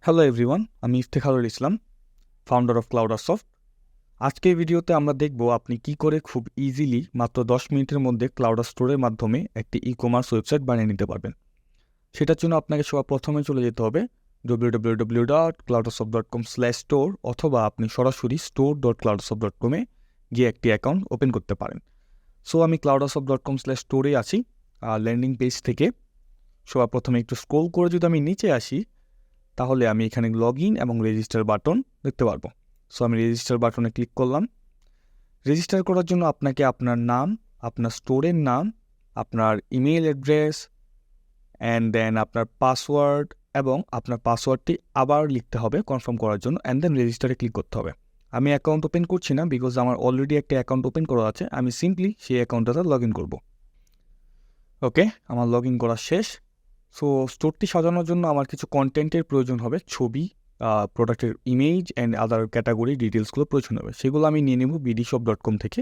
Hello everyone, আমি ইফতেখারুল ইসলাম, founder of ClouderSoft। আজকের ভিডিওতে আমরা দেখব আপনি কি করে খুব ইজিলি মাত্র 10 মিনিটের মধ্যে ClouderStoreর মাধ্যমে একটি ই-কমার্স ওয়েবসাইট বানিয়ে নিতে পারবেন। সেটার জন্য আপনাকে সবার প্রথমে চলে যেতে হবে www.cloudersoft.com/store অথবা আপনি সরাসরি store.cloudersoft.com এ গিয়ে একটি অ্যাকাউন্ট ওপেন করতে পারেন। সো আমি cloudersoft.com/store আছি। ল্যান্ডিং পেজ থেকে সবার প্রথমে একটু স্ক্রল করে যদি আমি নিচে আসি, তাহলে আমি এখানে লগ ইন এবং রেজিস্টার বাটন দেখতে পারবো। সো আমি রেজিস্টার বাটনে ক্লিক করলাম। রেজিস্টার করার জন্য আপনাকে আপনার নাম, আপনার স্টোরের নাম, আপনার ইমেল অ্যাড্রেস অ্যান্ড দেন আপনার পাসওয়ার্ড এবং আপনার পাসওয়ার্ডটি আবার লিখতে হবে কনফার্ম করার জন্য, অ্যান্ড দেন রেজিস্টারে ক্লিক করতে হবে। আমি অ্যাকাউন্ট ওপেন করছি না বিকজ আমার অলরেডি একটা অ্যাকাউন্ট ওপেন করা আছে। আমি সিম্পলি সেই অ্যাকাউন্টটাতে লগ ইন করবো। ওকে, আমার লগ ইন করা শেষ। সো স্টোরটি সাজানোর জন্য আমার কিছু কন্টেন্টের প্রয়োজন হবে, ছবি, প্রোডাক্টের ইমেজ অ্যান্ড আদার ক্যাটাগরি ডিটেলসগুলো প্রয়োজন হবে। সেগুলো আমি নিয়ে নেব bdshop.com থেকে।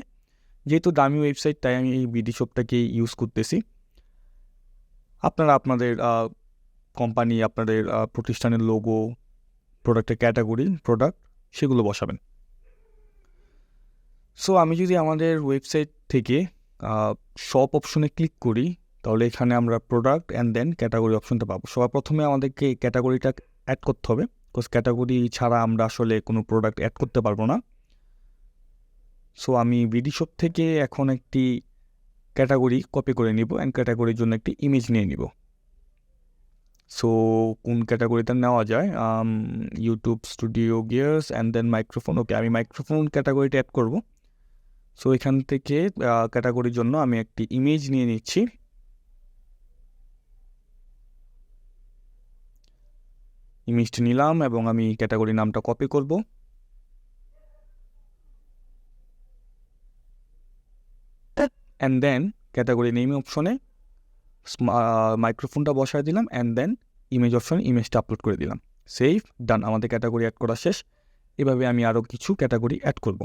যেহেতু দামি ওয়েবসাইট, তাই আমি এই bdshopটাকেই ইউজ করতেছি। আপনারা আপনাদের কোম্পানি, আপনাদের প্রতিষ্ঠানের লোগো, প্রোডাক্টের ক্যাটাগরি, প্রোডাক্ট সেগুলো বসাবেন। সো আমি যদি আমাদের ওয়েবসাইট থেকে শপ অপশনে ক্লিক করি, তাহলে এখানে আমরা প্রোডাক্ট অ্যান্ড দেন ক্যাটাগরি অপশনটা পাবো। সবার প্রথমে আমাদেরকে ক্যাটাগরিটা অ্যাড করতে হবে, বিকজ ক্যাটাগরি ছাড়া আমরা আসলে কোনো প্রোডাক্ট অ্যাড করতে পারবো না। সো আমি বিডিশপ থেকে এখন একটি ক্যাটাগরি কপি করে নিব অ্যান্ড ক্যাটাগরির জন্য একটি ইমেজ নিয়ে নিব। সো কোন ক্যাটাগরিটা নেওয়া যায়? YouTube studio gears and then microphone. Okay, আমি মাইক্রোফোন ক্যাটাগরিটা অ্যাড করব। সো এখান থেকে ক্যাটাগরির জন্য আমি একটি ইমেজ নিয়ে নিচ্ছি। ইমেজটি নিলাম এবং আমি ক্যাটাগরি নামটা কপি করব। অ্যান্ড দেন ক্যাটাগরি নেম অপশনে মাইক্রোফোনটা বসায় দিলাম অ্যান্ড দেন ইমেজ অপশনে ইমেজটা আপলোড করে দিলাম। সেভ, ডান। আমাদের ক্যাটাগরি অ্যাড করা শেষ। এভাবে আমি আরও কিছু ক্যাটাগরি অ্যাড করব।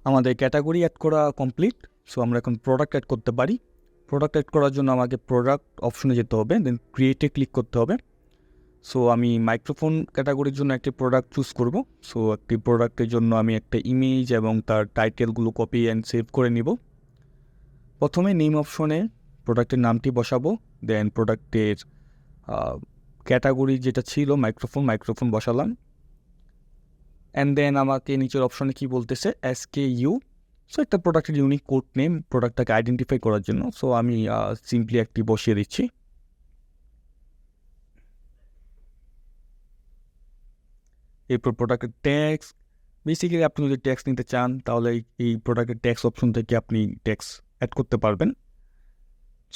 আমাদের ক্যাটাগরি অ্যাড করা কমপ্লিট। সো আমরা এখন প্রোডাক্ট অ্যাড করতে পারি। প্রোডাক্ট অ্যাড করার জন্য আমাকে প্রোডাক্ট অপশনে যেতে হবে, দেন ক্রিয়েটে ক্লিক করতে হবে। সো আমি মাইক্রোফোন ক্যাটাগরির জন্য একটি প্রোডাক্ট চুজ করব। সো একটি প্রোডাক্টের জন্য আমি একটা ইমেজ এবং তার টাইটেলগুলো কপি অ্যান্ড সেভ করে নিব। প্রথমে নেম অপশনে প্রোডাক্টের নামটি বসাবো, দেন প্রোডাক্টের ক্যাটাগরি যেটা ছিল মাইক্রোফোন বসালাম। অ্যান্ড দেন আমাকে নিচের অপশনে কি বলতেছে, SKU। সো একটা প্রোডাক্টের ইউনিক কোড নেম প্রোডাক্টটাকে আইডেন্টিফাই করার জন্য। সো আমি সিম্পলি একটি বসিয়ে দিচ্ছি। এরপর প্রোডাক্টের ট্যাক্স। বেসিক্যালি আপনি যদি ট্যাক্স নিতে চান তাহলে এই প্রোডাক্টের ট্যাক্স অপশন থেকে আপনি ট্যাক্স অ্যাড করতে পারবেন।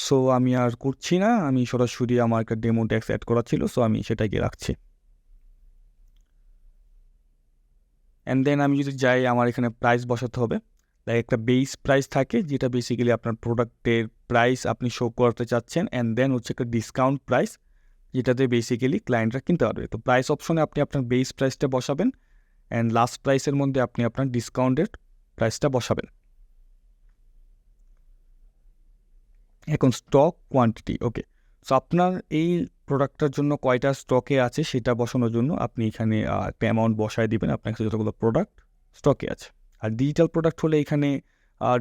সো আমি আর করছি না, আমি সরাসরি আমার একটা ডেমো ট্যাক্স অ্যাড করা ছিল, সো আমি সেটাকে রাখছি। অ্যান্ড দেন আমি যদি যাই, আমার এখানে প্রাইস বসাতে হবে। লাইক একটা বেস প্রাইস থাকে যেটা বেসিক্যালি আপনার প্রোডাক্টের প্রাইস আপনি শো করতে চাচ্ছেন, অ্যান্ড দেন হচ্ছে একটা ডিসকাউন্ট প্রাইস যেটাতে বেসিক্যালি ক্লায়েন্টরা কিনতে পারবে। তো প্রাইস অপশনে আপনি আপনার বেস প্রাইসটা বসাবেন অ্যান্ড লাস্ট প্রাইসের মধ্যে আপনি আপনার ডিসকাউন্টের প্রাইসটা বসাবেন। এখন স্টক কোয়ান্টিটি। ওকে, সো আপনার এই প্রোডাক্টটার জন্য কয়টা স্টকে আছে সেটা বসানোর জন্য আপনি এখানে একটা অ্যামাউন্ট বসায় দিবেন আপনার কাছে যতগুলো প্রোডাক্ট স্টকে আছে। আর ডিজিটাল প্রোডাক্ট হলে এখানে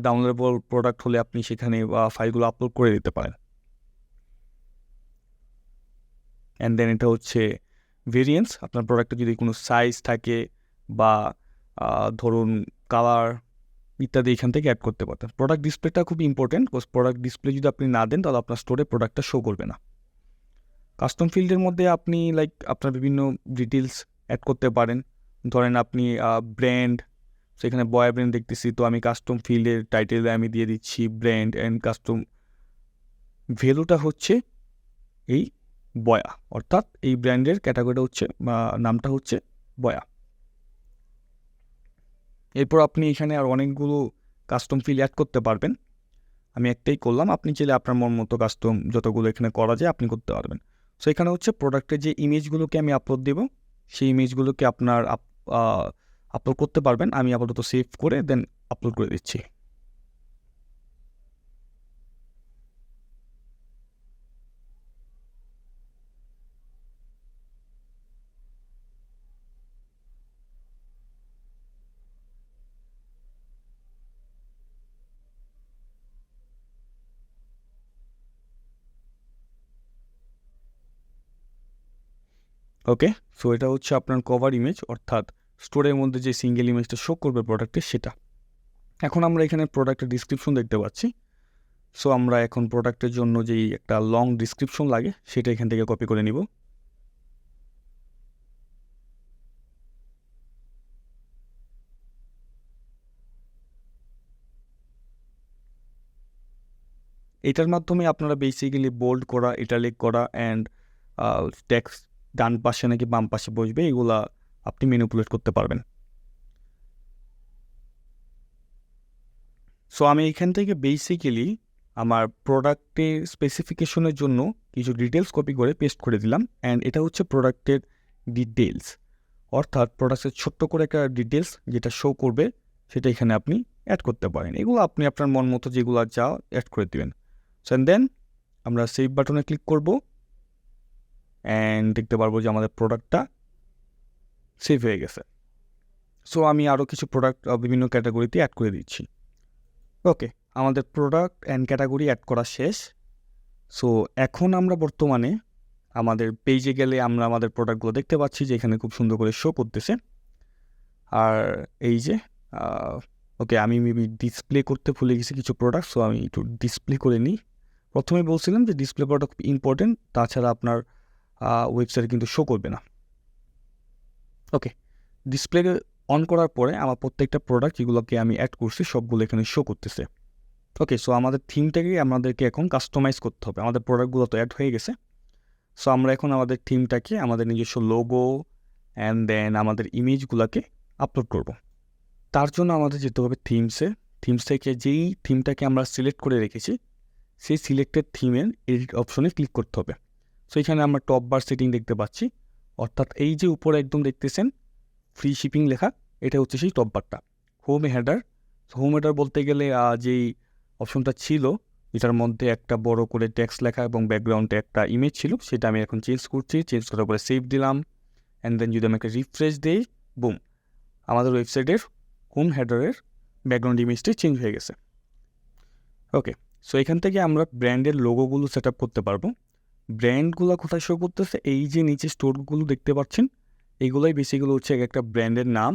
ডাউনলোডেবল প্রোডাক্ট হলে আপনি সেখানে ফাইলগুলো আপলোড করে দিতে পারেন। অ্যান্ড দেন এটা হচ্ছে ভেরিয়েন্স। আপনার প্রোডাক্টে যদি কোনো সাইজ থাকে বা ধরুন কালার ইত্যাদি এখান থেকে অ্যাড করতে পারতেন। প্রোডাক্ট ডিসপ্লেটা খুব ইম্পর্টেন্ট, বিকজ প্রোডাক্ট ডিসপ্লে যদি আপনি না দেন তাহলে আপনার স্টোরে প্রোডাক্টটা শো করবে না। কাস্টম ফিল্ডের মধ্যে আপনি আপনার বিভিন্ন ডিটেলস অ্যাড করতে পারেন। ধরেন আপনি ব্র্যান্ড, সেখানে বয়া ব্র্যান্ড দেখতেছি, তো আমি কাস্টম ফিল্ডের টাইটেলে আমি দিয়ে দিচ্ছি ব্র্যান্ড অ্যান্ড কাস্টম ভ্যালুটা হচ্ছে এই বয়া, অর্থাৎ এই ব্র্যান্ডের ক্যাটাগরিটা হচ্ছে নামটা হচ্ছে বয়া। এরপর আপনি এখানে আর অনেকগুলো কাস্টম ফিল্ড অ্যাড করতে পারবেন। আমি একটাই করলাম, আপনি চাইলে আপনার মন মতো কাস্টম যতগুলো এখানে করা যায় আপনি করতে পারবেন। সো এখানে হচ্ছে প্রোডাক্টের যে ইমেজগুলোকে আমি আপলোড দেব, সেই ইমেজগুলোকে আপনার আপলোড করতে পারবেন। আমি আপাতত সেভ করে দেন আপলোড করে দিচ্ছি। ওকে, সো এটা হচ্ছে আপনার কভার ইমেজ, অর্থাৎ স্টোরের মধ্যে যে সিঙ্গেল ইমেজটা শো করবে প্রোডাক্টের সেটা। এখন আমরা এখানে প্রোডাক্টের ডিসক্রিপশন দেখতে পাচ্ছি। সো আমরা এখন প্রোডাক্টের জন্য যেই একটা লং ডিসক্রিপশন লাগে সেটা এখান থেকে কপি করে নিব। এটার মাধ্যমে আপনারা বেসিক্যালি বোল্ড করা, ইটালিক করা অ্যান্ড টেক্সট ডান পাশে নাকি বাম পাশে বসবে এগুলা আপনি ম্যানিপুলেট করতে পারবেন। সো আমি এখান থেকে বেসিক্যালি আমার প্রোডাক্টের স্পেসিফিকেশনের জন্য কিছু ডিটেলস কপি করে পেস্ট করে দিলাম, অ্যান্ড এটা হচ্ছে প্রোডাক্টের ডিটেলস, অর্থাৎ প্রোডাক্টের ছোট্ট করে একটা ডিটেলস যেটা শো করবে সেটা এখানে আপনি অ্যাড করতে পারেন। এগুলো আপনি আপনার মন মতো যেগুলো যা অ্যাড করে দেবেন। সো অ্যান্ড দেন আমরা সেভ বাটনে ক্লিক করব অ্যান্ড দেখতে পারবো যে আমাদের প্রোডাক্টটা সেভ হয়ে গেছে। সো আমি আরও কিছু প্রোডাক্ট বিভিন্ন ক্যাটাগরিতে অ্যাড করে দিচ্ছি। ওকে, আমাদের প্রোডাক্ট অ্যান্ড ক্যাটাগরি অ্যাড করা শেষ। সো এখন আমরা বর্তমানে আমাদের পেজে গেলে আমরা আমাদের প্রোডাক্টগুলো দেখতে পাচ্ছি যে এখানে খুব সুন্দর করে শো করতেছে। আর এই যে ওকে, আমি মেবি ডিসপ্লে করতে ভুলে গেছি কিছু প্রোডাক্ট, সো আমি একটু ডিসপ্লে করে নিই। প্রথমে বলছিলাম যে ডিসপ্লে করাটা খুব ইম্পর্টেন্ট, তাছাড়া আপনার ওয়েবসাইটে কিন্তু শো করবে না। ওকে, ডিসপ্লে অন করার পরে আমার প্রত্যেকটা প্রোডাক্ট যেগুলোকে আমি অ্যাড করছি সবগুলো এখানে শো করতেছে। ওকে, সো আমাদের থিমটাকে আমাদেরকে এখন কাস্টমাইজ করতে হবে। আমাদের প্রোডাক্টগুলো তো অ্যাড হয়ে গেছে। সো আমরা এখন আমাদের থিমটাকে, আমাদের নিজস্ব লোগো অ্যান্ড দেন আমাদের ইমেজগুলোকে আপলোড করব। তার জন্য আমাদের যেতে হবে থিমসে। থিমস থেকে যেই থিমটাকে আমরা সিলেক্ট করে রেখেছি সেই সিলেক্টেড থিমের এডিট অপশনে ক্লিক করতে হবে। সো এখানে আমরা টপ বার সেটিং দেখতে পাচ্ছি, অর্থাৎ এই যে উপরে একদম দেখতেছেন ফ্রি শিপিং লেখা, এটা হচ্ছে সেই টপ বারটা। হোম হেডার, হোম হেডার বলতে গেলে যেই অপশনটা ছিল এটার মধ্যে একটা বড় করে টেক্সট লেখা এবং ব্যাকগ্রাউন্ডে একটা ইমেজ ছিল, সেটা আমি এখন চেঞ্জ করছি। চেঞ্জ করার পরে সেভ দিলাম, অ্যান্ড দেন যদি আমি একটা রিফ্রেশ দিই, বুম, আমাদের ওয়েবসাইটের হোম হেডারের ব্যাকগ্রাউন্ড ইমেজটি চেঞ্জ হয়ে গেছে। ওকে, সো এখান থেকে আমরা ব্র্যান্ডের লোগোগুলো সেট আপ করতে পারবো। ব্র্যান্ডগুলো কোথায় শো করতেছে, এই যে নিচে স্টোরগুলো দেখতে পাচ্ছেন এইগুলোই বেসিক্যালি হচ্ছে একটা ব্র্যান্ডের নাম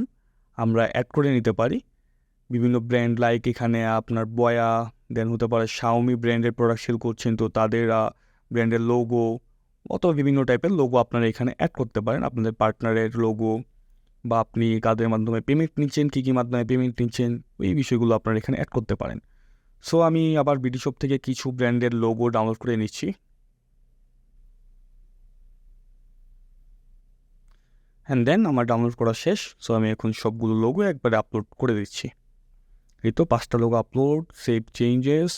আমরা অ্যাড করে নিতে পারি। বিভিন্ন ব্র্যান্ড লাইক এখানে আপনার বয়া, দেন হতে পারে শাওমি ব্র্যান্ডের প্রোডাক্ট সেল করছেন, তো তাদের ব্র্যান্ডের লোগো অথবা বিভিন্ন টাইপের লোগো আপনারা এখানে অ্যাড করতে পারেন। আপনাদের পার্টনারের লোগো বা আপনি কাদের মাধ্যমে পেমেন্ট নিচ্ছেন, কী কী মাধ্যমে পেমেন্ট নিচ্ছেন, এই বিষয়গুলো আপনারা এখানে অ্যাড করতে পারেন। সো আমি আবার বিডি শপ থেকে কিছু ব্র্যান্ডের লোগো ডাউনলোড করে নিচ্ছি, অ্যান্ড দেন আমার ডাউনলোড করা শেষ। সো আমি এখন সবগুলো লোগো একবারে আপলোড করে দিচ্ছি। এই তো 5টা logo upload, save changes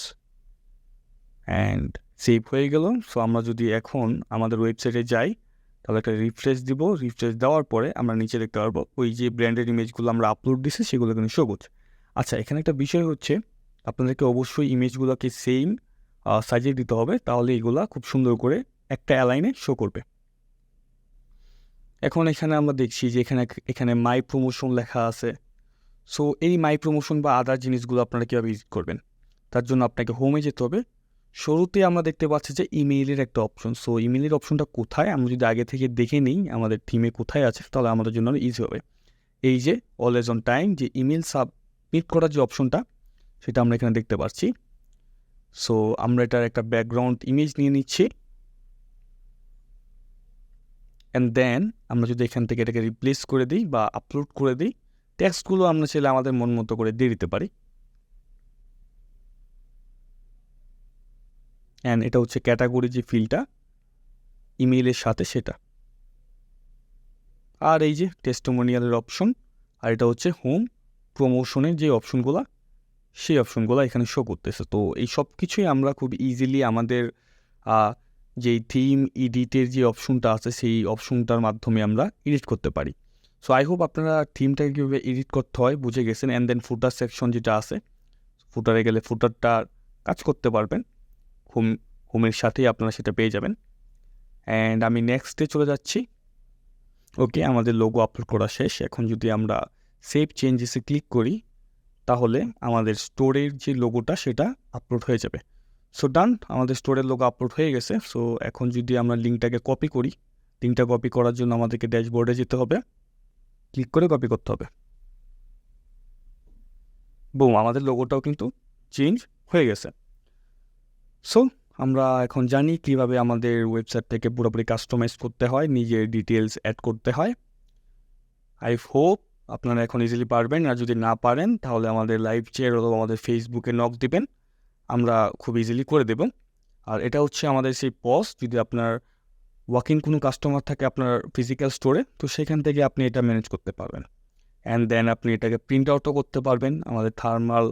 and save হয়ে গেল। সো আমরা যদি এখন আমাদের ওয়েবসাইটে যাই তাহলে একটা রিফ্রেশ দিব। রিফ্রেশ দেওয়ার পরে আমরা নিচে দেখতে পারবো ওই যে ব্র্যান্ডের ইমেজগুলো আমরা আপলোড দিছি সেগুলো কিন্তু শো করছে। আচ্ছা, এখানে একটা বিষয় হচ্ছে আপনাদেরকে অবশ্যই ইমেজগুলোকে সেম সাইজে দিতে হবে, তাহলে এগুলা খুব সুন্দর করে একটা অ্যালাইনে শো করবে। এখন এখানে আমরা দেখছি যে এখানে মাই প্রমোশন লেখা আছে। সো এই মাই প্রমোশন বা আদার জিনিসগুলো আপনারা কীভাবে ইউজ করবেন, তার জন্য আপনাকে হোমে যেতে হবে। শুরুতে আমরা দেখতে পাচ্ছি যে ইমেইলের একটা অপশন। সো ইমেইলের অপশনটা কোথায়, আমরা যদি আগে থেকে দেখে নিই আমাদের থিমে কোথায় আছে তাহলে আমাদের জন্য ইজি হবে। এই যে অলওয়েজ অন টাইম যে ইমেল সাবমিট করার যে অপশনটা সেটা আমরা এখানে দেখতে পাচ্ছি। সো আমরা এটার একটা ব্যাকগ্রাউন্ড ইমেজ নিয়ে নিচ্ছি, অ্যান্ড দেন আমরা যদি এখান থেকে এটাকে রিপ্লেস করে দিই বা আপলোড করে দিই, টেক্সটগুলো আমরা চাইলে আমাদের মন মতো করে দিয়ে দিতে পারি। অ্যান্ড এটা হচ্ছে ক্যাটাগরি যে ফিল্ডটা ইমেইলের সাথে সেটা, আর এই যে টেস্টিমোনিয়ালের অপশন, আর এটা হচ্ছে হোম প্রমোশনের যে অপশনগুলো সেই অপশনগুলো এখানে শো করতেছে। তো এই সব কিছুই আমরা খুব ইজিলি আমাদের যেই থিম এডিটের যে অপশনটা আছে সেই অপশনটার মাধ্যমে আমরা এডিট করতে পারি। সো আই হোপ আপনারা থিমটাকে কীভাবে এডিট করতে হয় বুঝে গেছেন। অ্যান্ড দেন ফুটার সেকশন যেটা আছে, ফুটারে গেলে ফুটারটা কাজ করতে পারবেন, হোমের সাথেই আপনারা সেটা পেয়ে যাবেন। অ্যান্ড আমি নেক্সটে চলে যাচ্ছি। ওকে, আমাদের লোগো আপলোড করা শেষ। এখন যদি আমরা সেভ চেঞ্জেসে ক্লিক করি তাহলে আমাদের স্টোরের যে লোগোটা সেটা আপলোড হয়ে যাবে। সো ডান, আমাদের স্টোরের লোগো আপলোড হয়ে গেছে। সো এখন যদি আমরা লিঙ্কটাকে কপি করি, লিঙ্কটা কপি করার জন্য আমাদেরকে ড্যাশবোর্ডে যেতে হবে, ক্লিক করে কপি করতে হবে। বুম, আমাদের লোগোটাও কিন্তু চেঞ্জ হয়ে গেছে। সো আমরা এখন জানি কিভাবে আমাদের ওয়েবসাইটটাকে পুরোপুরি কাস্টমাইজ করতে হয়, নিজের ডিটেলস অ্যাড করতে হয়। আই হোপ আপনারা এখন ইজিলি পারবেন। আর যদি না পারেন তাহলে আমাদের লাইভ চ্যাট অথবা আমাদের ফেসবুকে নক দিবেন, আমরা খুব ইজিলি করে দেব। আর এটা হচ্ছে আমাদের সেই পোস্ট, যদি আপনার ওয়াকিং কোনো কাস্টমার থাকে আপনার ফিজিক্যাল স্টোরে, তো সেখান থেকে আপনি এটা ম্যানেজ করতে পারবেন। অ্যান্ড দেন আপনি এটাকে প্রিন্ট আউটও করতে পারবেন। আমাদের থার্মাল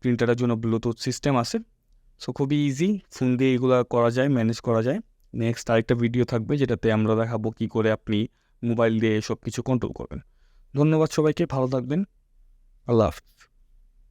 প্রিন্টারের জন্য ব্লুটুথ সিস্টেম আছে। সো খুবই ইজি, ফোন দিয়ে এগুলো করা যায়, ম্যানেজ করা যায়। নেক্সট আরেকটা ভিডিও থাকবে যেটাতে আমরা দেখাবো কী করে আপনি মোবাইল দিয়ে সব কিছু কন্ট্রোল করবেন। ধন্যবাদ সবাইকে, ভালো থাকবেন, আল্লাহ হাফিজ।